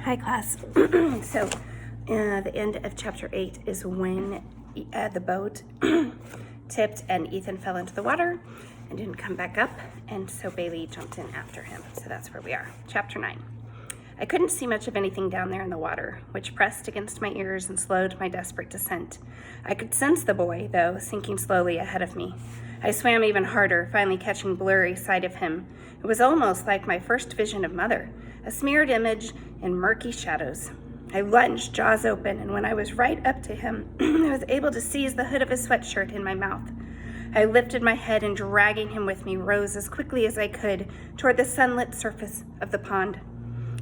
Hi, class. So, the end of chapter 8 is when the boat tipped and Ethan fell into the water and didn't come back up, and so Bailey jumped in after him. So that's where we are. Chapter 9. I couldn't see much of anything down there in the water, which pressed against my ears and slowed my desperate descent. I could sense the boy, though, sinking slowly ahead of me. I swam even harder, finally catching blurry sight of him. It was almost like my first vision of Mother, a smeared image in murky shadows. I lunged, jaws open, and when I was right up to him, I was able to seize the hood of his sweatshirt in my mouth. I lifted my head and, dragging him with me, rose as quickly as I could toward the sunlit surface of the pond.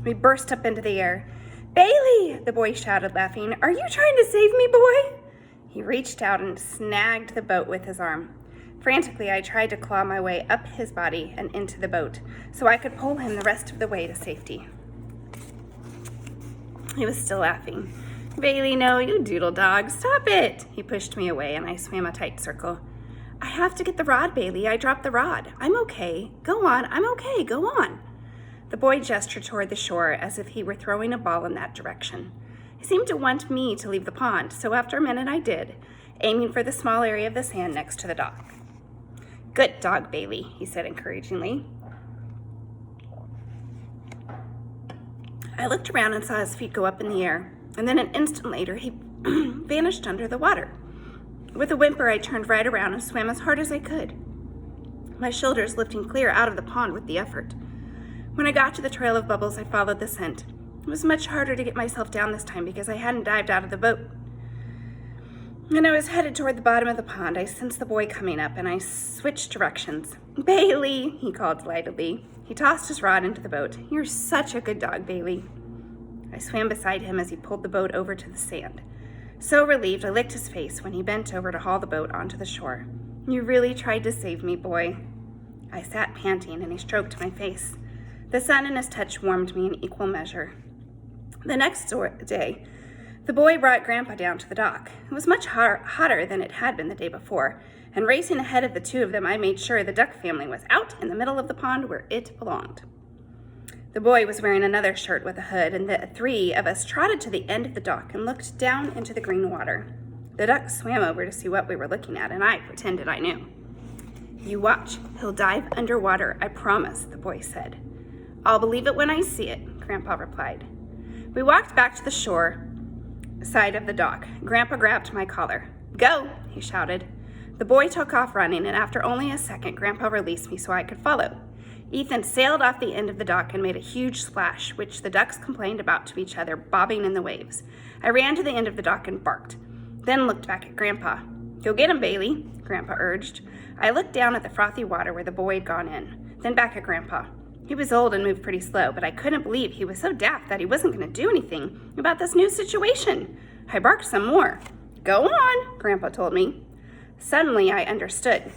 We burst up into the air. "Bailey!" the boy shouted, laughing. "Are you trying to save me, boy?" He reached out and snagged the boat with his arm. Frantically, I tried to claw my way up his body and into the boat so I could pull him the rest of the way to safety. He was still laughing. "Bailey, no, you doodle dog. Stop it!" He pushed me away and I swam a tight circle. "I have to get the rod, Bailey. I dropped the rod. I'm okay. Go on. I'm okay. Go on." The boy gestured toward the shore as if he were throwing a ball in that direction. He seemed to want me to leave the pond, so after a minute I did, aiming for the small area of the sand next to the dock. "Good dog, Bailey," he said encouragingly. I looked around and saw his feet go up in the air, and then an instant later he vanished under the water. With a whimper, I turned right around and swam as hard as I could, my shoulders lifting clear out of the pond with the effort. When I got to the trail of bubbles, I followed the scent. It was much harder to get myself down this time because I hadn't dived out of the boat. When I was headed toward the bottom of the pond, I sensed the boy coming up, and I switched directions. "Bailey," he called delightedly. He tossed his rod into the boat. "You're such a good dog, Bailey." I swam beside him as he pulled the boat over to the sand. So relieved, I licked his face when he bent over to haul the boat onto the shore. "You really tried to save me, boy." I sat panting, and he stroked my face. The sun and his touch warmed me in equal measure. The next day, the boy brought Grandpa down to the dock. It was much hotter than it had been the day before, and racing ahead of the two of them, I made sure the duck family was out in the middle of the pond where it belonged. The boy was wearing another shirt with a hood, and the three of us trotted to the end of the dock and looked down into the green water. The duck swam over to see what we were looking at, and I pretended I knew. "You watch. He'll dive underwater, I promise," the boy said. "I'll believe it when I see it," Grandpa replied. We walked back to the shore side of the dock. Grandpa grabbed my collar. "Go," he shouted. The boy took off running, and after only a second, Grandpa released me so I could follow. Ethan sailed off the end of the dock and made a huge splash, which the ducks complained about to each other, bobbing in the waves. I ran to the end of the dock and barked, then looked back at Grandpa. "Go get him, Bailey," Grandpa urged. I looked down at the frothy water where the boy had gone in, then back at Grandpa. He was old and moved pretty slow, but I couldn't believe he was so daft that he wasn't going to do anything about this new situation. I barked some more. "Go on," Grandpa told me. Suddenly, I understood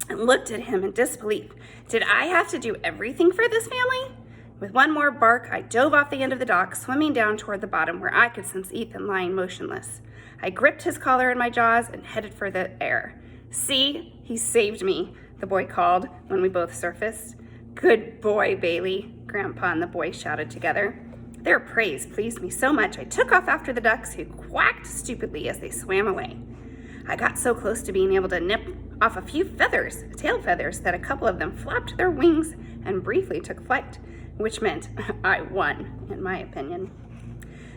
and looked at him in disbelief. Did I have to do everything for this family? With one more bark, I dove off the end of the dock, swimming down toward the bottom where I could sense Ethan lying motionless. I gripped his collar in my jaws and headed for the air. "See, he saved me," the boy called when we both surfaced. "Good boy, Bailey," Grandpa and the boy shouted together. Their praise pleased me so much I took off after the ducks, who quacked stupidly as they swam away. I got so close to being able to nip off a few feathers, tail feathers, that a couple of them flapped their wings and briefly took flight, which meant I won, in my opinion.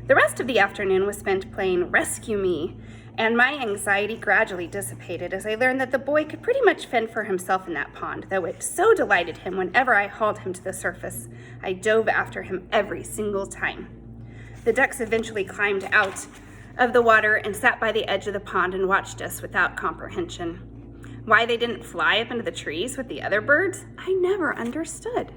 The rest of the afternoon was spent playing Rescue Me, and my anxiety gradually dissipated as I learned that the boy could pretty much fend for himself in that pond, though it so delighted him whenever I hauled him to the surface. I dove after him every single time. The ducks eventually climbed out of the water and sat by the edge of the pond and watched us without comprehension. Why they didn't fly up into the trees with the other birds, I never understood.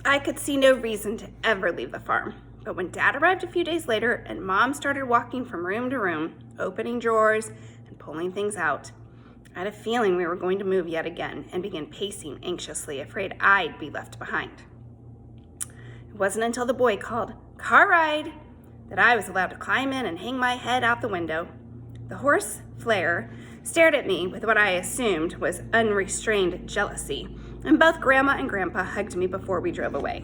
I could see no reason to ever leave the farm. But when Dad arrived a few days later and Mom started walking from room to room, opening drawers and pulling things out, I had a feeling we were going to move yet again and began pacing anxiously, afraid I'd be left behind. It wasn't until the boy called, "Car ride," that I was allowed to climb in and hang my head out the window. The horse, Flair, stared at me with what I assumed was unrestrained jealousy and both Grandma and Grandpa hugged me before we drove away.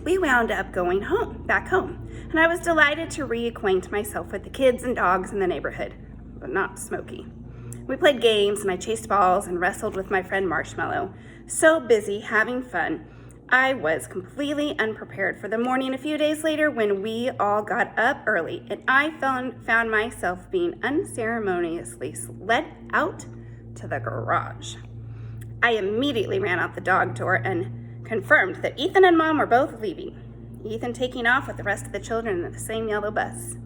We wound up going back home, and I was delighted to reacquaint myself with the kids and dogs in the neighborhood, but not Smokey. We played games, and I chased balls and wrestled with my friend Marshmallow. So busy having fun, I was completely unprepared for the morning a few days later when we all got up early, and I found myself being unceremoniously led out to the garage. I immediately ran out the dog door and confirmed that Ethan and Mom were both leaving, Ethan taking off with the rest of the children in the same yellow bus.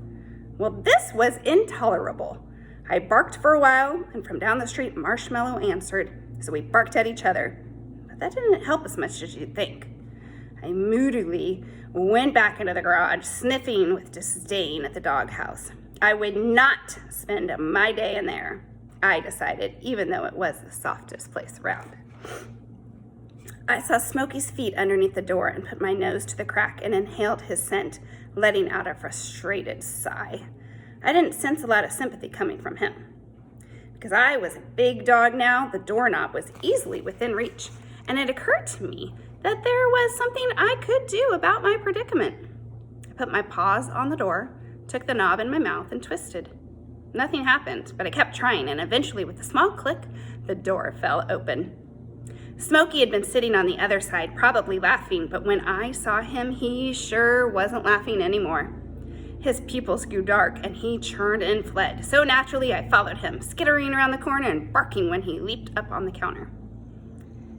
Well, this was intolerable. I barked for a while, and from down the street, Marshmallow answered, so we barked at each other. But that didn't help as much as you'd think. I moodily went back into the garage, sniffing with disdain at the doghouse. I would not spend my day in there, I decided, even though it was the softest place around. I saw Smokey's feet underneath the door and put my nose to the crack and inhaled his scent, letting out a frustrated sigh. I didn't sense a lot of sympathy coming from him. Because I was a big dog now, the doorknob was easily within reach, and it occurred to me that there was something I could do about my predicament. I put my paws on the door, took the knob in my mouth, and twisted. Nothing happened, but I kept trying, and eventually, with a small click, the door fell open. Smokey had been sitting on the other side, probably laughing, but when I saw him, he sure wasn't laughing anymore. His pupils grew dark, and he turned and fled. So naturally, I followed him, skittering around the corner and barking when he leaped up on the counter.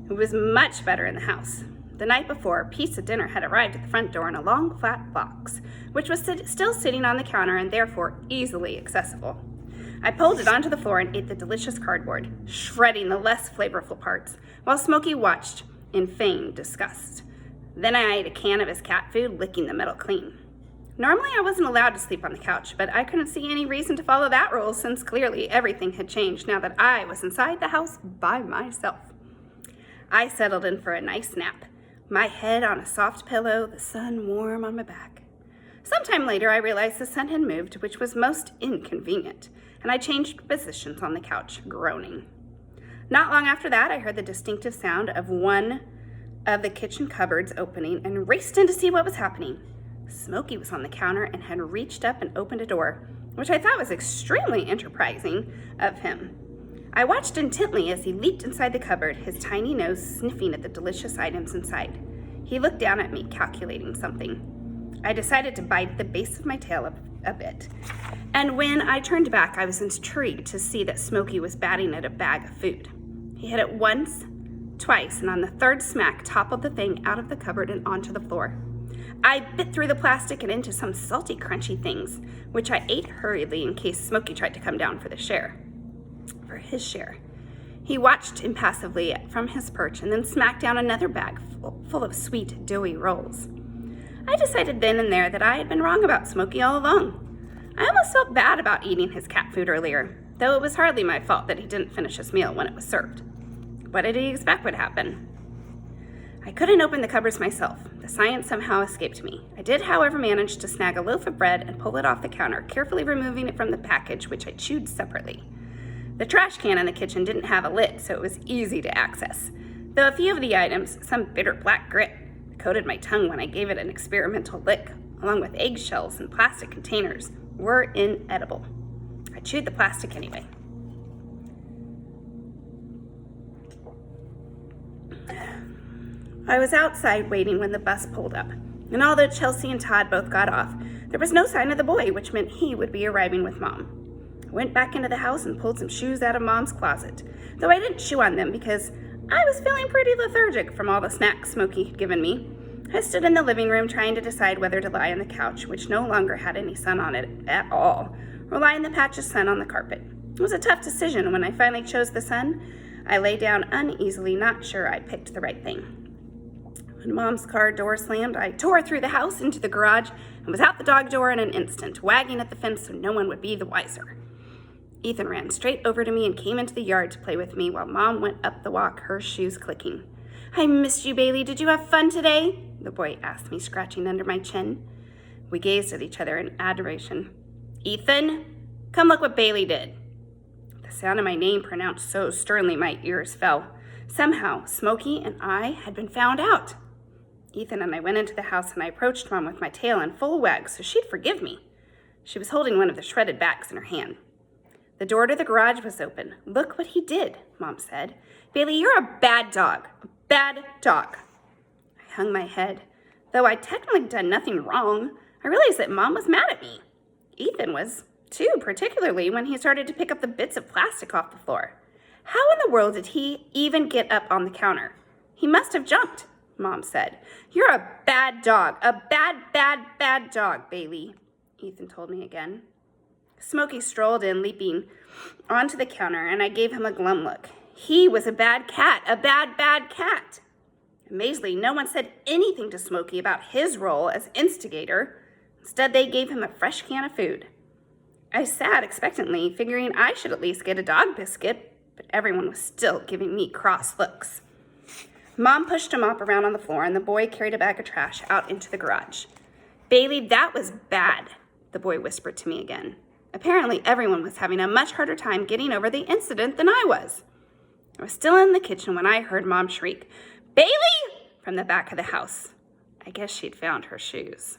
It was much better in the house. The night before, pizza dinner had arrived at the front door in a long, flat box, which was still sitting on the counter and therefore easily accessible. I pulled it onto the floor and ate the delicious cardboard, shredding the less flavorful parts, while Smokey watched in feigned disgust. Then I ate a can of his cat food, licking the metal clean. Normally, I wasn't allowed to sleep on the couch, but I couldn't see any reason to follow that rule since clearly everything had changed now that I was inside the house by myself. I settled in for a nice nap, my head on a soft pillow, the sun warm on my back. Sometime later, I realized the sun had moved, which was most inconvenient, and I changed positions on the couch, groaning. Not long after that, I heard the distinctive sound of one of the kitchen cupboards opening and raced in to see what was happening. Smokey was on the counter and had reached up and opened a door, which I thought was extremely enterprising of him. I watched intently as he leaped inside the cupboard, his tiny nose sniffing at the delicious items inside. He looked down at me, calculating something. I decided to bite the base of my tail a bit. And when I turned back, I was intrigued to see that Smokey was batting at a bag of food. He hit it once, twice, and on the third smack, toppled the thing out of the cupboard and onto the floor. I bit through the plastic and into some salty, crunchy things, which I ate hurriedly in case Smokey tried to come down for his share. He watched impassively from his perch and then smacked down another bag full of sweet, doughy rolls. I decided then and there that I had been wrong about Smokey all along. I almost felt bad about eating his cat food earlier, though it was hardly my fault that he didn't finish his meal when it was served. What did he expect would happen? I couldn't open the cupboards myself. The science somehow escaped me. I did, however, manage to snag a loaf of bread and pull it off the counter, carefully removing it from the package, which I chewed separately. The trash can in the kitchen didn't have a lid, so it was easy to access, though a few of the items, some bitter black grit, coated my tongue when I gave it an experimental lick, along with eggshells and plastic containers, were inedible. I chewed the plastic anyway. I was outside waiting when the bus pulled up, and although Chelsea and Todd both got off, there was no sign of the boy, which meant he would be arriving with Mom. I went back into the house and pulled some shoes out of Mom's closet, though I didn't chew on them because I was feeling pretty lethargic from all the snacks Smokey had given me. I stood in the living room trying to decide whether to lie on the couch, which no longer had any sun on it at all, or lie in the patch of sun on the carpet. It was a tough decision, and when I finally chose the sun, I lay down uneasily, not sure I picked the right thing. When Mom's car door slammed, I tore through the house into the garage and was out the dog door in an instant, wagging at the fence so no one would be the wiser. Ethan ran straight over to me and came into the yard to play with me while Mom went up the walk, her shoes clicking. "I missed you, Bailey. Did you have fun today?" the boy asked me, scratching under my chin. We gazed at each other in adoration. "Ethan, come look what Bailey did." The sound of my name pronounced so sternly my ears fell. Somehow, Smokey and I had been found out. Ethan and I went into the house and I approached Mom with my tail in full wag so she'd forgive me. She was holding one of the shredded bags in her hand. The door to the garage was open. "Look what he did," Mom said. "Bailey, you're a bad dog. A bad dog." I hung my head. Though I'd technically done nothing wrong, I realized that Mom was mad at me. Ethan was, too, particularly when he started to pick up the bits of plastic off the floor. How in the world did he even get up on the counter? "He must have jumped," Mom said. "You're a bad dog. A bad dog, Bailey," Ethan told me again. Smokey strolled in, leaping onto the counter, and I gave him a glum look. He was a bad cat, a bad cat. Amazingly, no one said anything to Smokey about his role as instigator. Instead, they gave him a fresh can of food. I sat expectantly, figuring I should at least get a dog biscuit, but everyone was still giving me cross looks. Mom pushed a mop around on the floor, and the boy carried a bag of trash out into the garage. "Bailey, that was bad," the boy whispered to me again. Apparently, everyone was having a much harder time getting over the incident than I was. I was still in the kitchen when I heard Mom shriek, "Bailey!" from the back of the house. I guess she'd found her shoes.